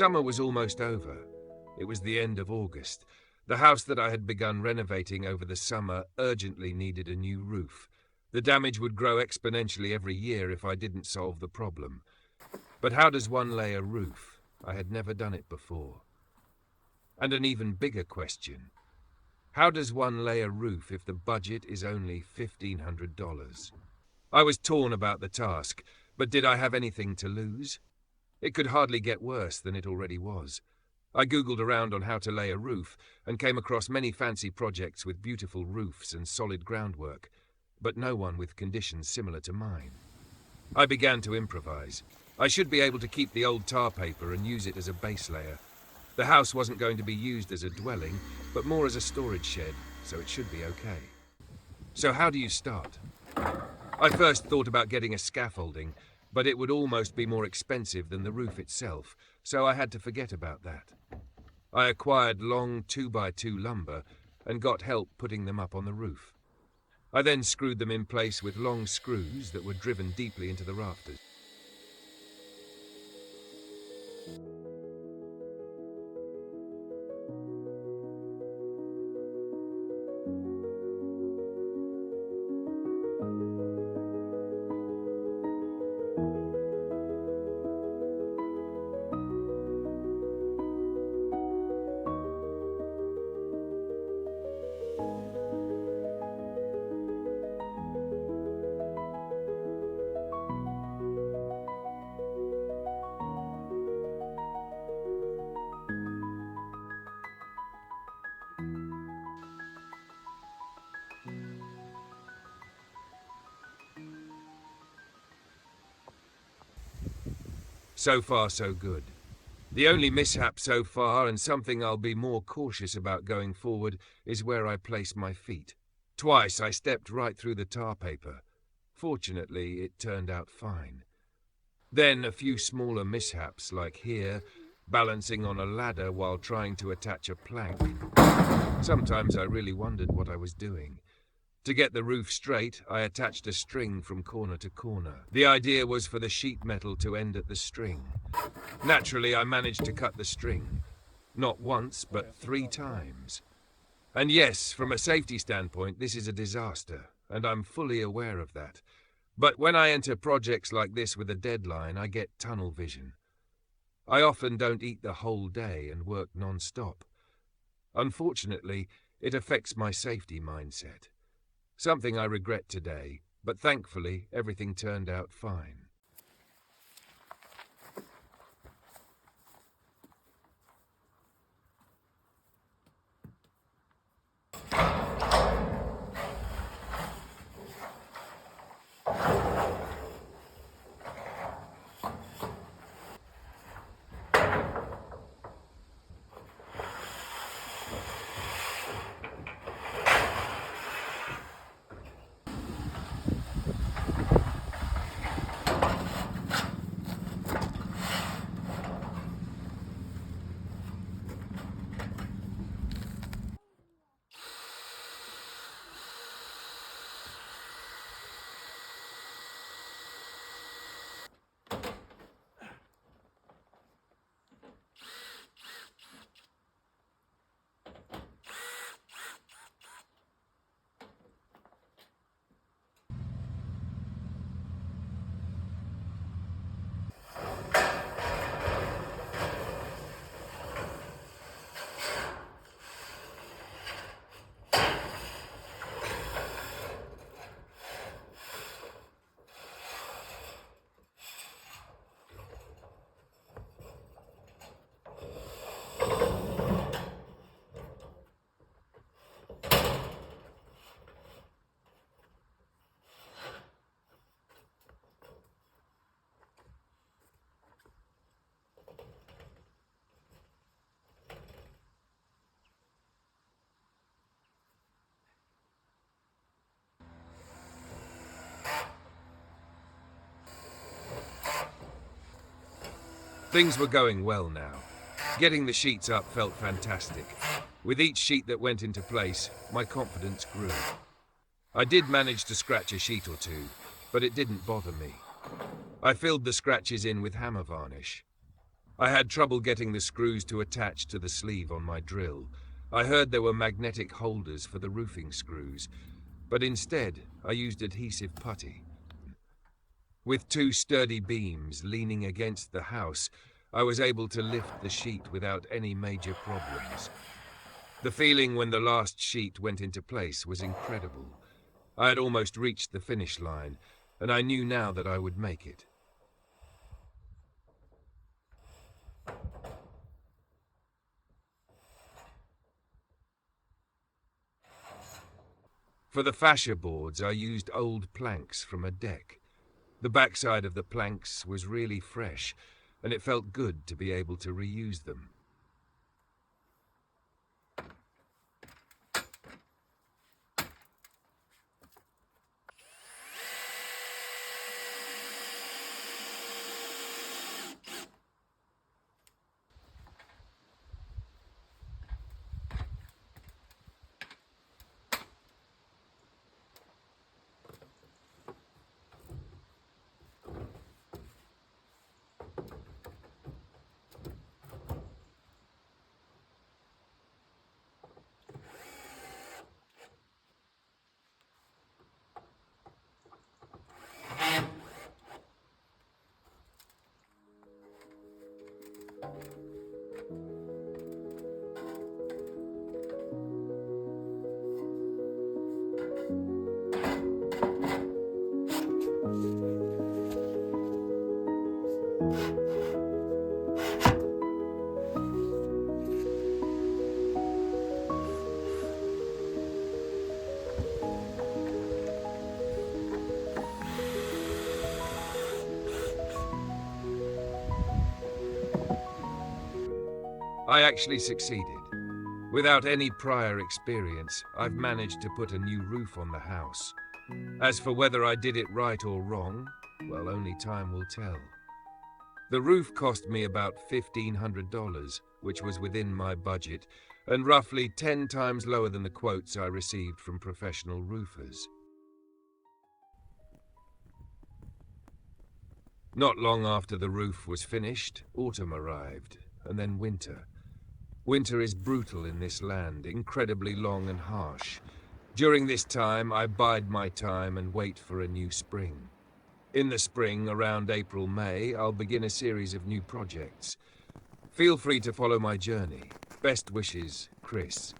Summer was almost over. It was the end of August. The house that I had begun renovating over the summer urgently needed a new roof. The damage would grow exponentially every year if I didn't solve the problem. But how does one lay a roof? I had never done it before. And an even bigger question. How does one lay a roof if the budget is only $1,500? I was torn about the task, but did I have anything to lose? It could hardly get worse than it already was. I googled around on how to lay a roof and came across many fancy projects with beautiful roofs and solid groundwork, but no one with conditions similar to mine. I began to improvise. I should be able to keep the old tar paper and use it as a base layer. The house wasn't going to be used as a dwelling, but more as a storage shed, so it should be okay. So how do you start? I first thought about getting a scaffolding, but it would almost be more expensive than the roof itself, so I had to forget about that. I acquired long 2x2 lumber and got help putting them up on the roof. I then screwed them in place with long screws that were driven deeply into the rafters. So far, so good. The only mishap so far, and something I'll be more cautious about going forward, is where I place my feet. Twice I stepped right through the tar paper. Fortunately, it turned out fine. Then a few smaller mishaps, like here, balancing on a ladder while trying to attach a plank. Sometimes I really wondered what I was doing. To get the roof straight, I attached a string from corner to corner. The idea was for the sheet metal to end at the string. Naturally, I managed to cut the string. Not once, but 3 times. And yes, from a safety standpoint, this is a disaster, and I'm fully aware of that. But when I enter projects like this with a deadline, I get tunnel vision. I often don't eat the whole day and work non-stop. Unfortunately, it affects my safety mindset. Something I regret today, but thankfully everything turned out fine. Things were going well now. Getting the sheets up felt fantastic. With each sheet that went into place, my confidence grew. I did manage to scratch a sheet or two, but it didn't bother me. I filled the scratches in with hammer varnish. I had trouble getting the screws to attach to the sleeve on my drill. I heard there were magnetic holders for the roofing screws, but instead I used adhesive putty. With two sturdy beams leaning against the house, I was able to lift the sheet without any major problems. The feeling when the last sheet went into place was incredible. I had almost reached the finish line, and I knew now that I would make it. For the fascia boards, I used old planks from a deck. The backside of the planks was really fresh, and it felt good to be able to reuse them. I actually succeeded. Without any prior experience, I've managed to put a new roof on the house. As for whether I did it right or wrong, well, only time will tell. The roof cost me about $1,500, which was within my budget, and roughly 10 times lower than the quotes I received from professional roofers. Not long after the roof was finished, autumn arrived, and then winter. Winter is brutal in this land, incredibly long and harsh. During this time, I bide my time and wait for a new spring. In the spring, around April-May, I'll begin a series of new projects. Feel free to follow my journey. Best wishes, Chris.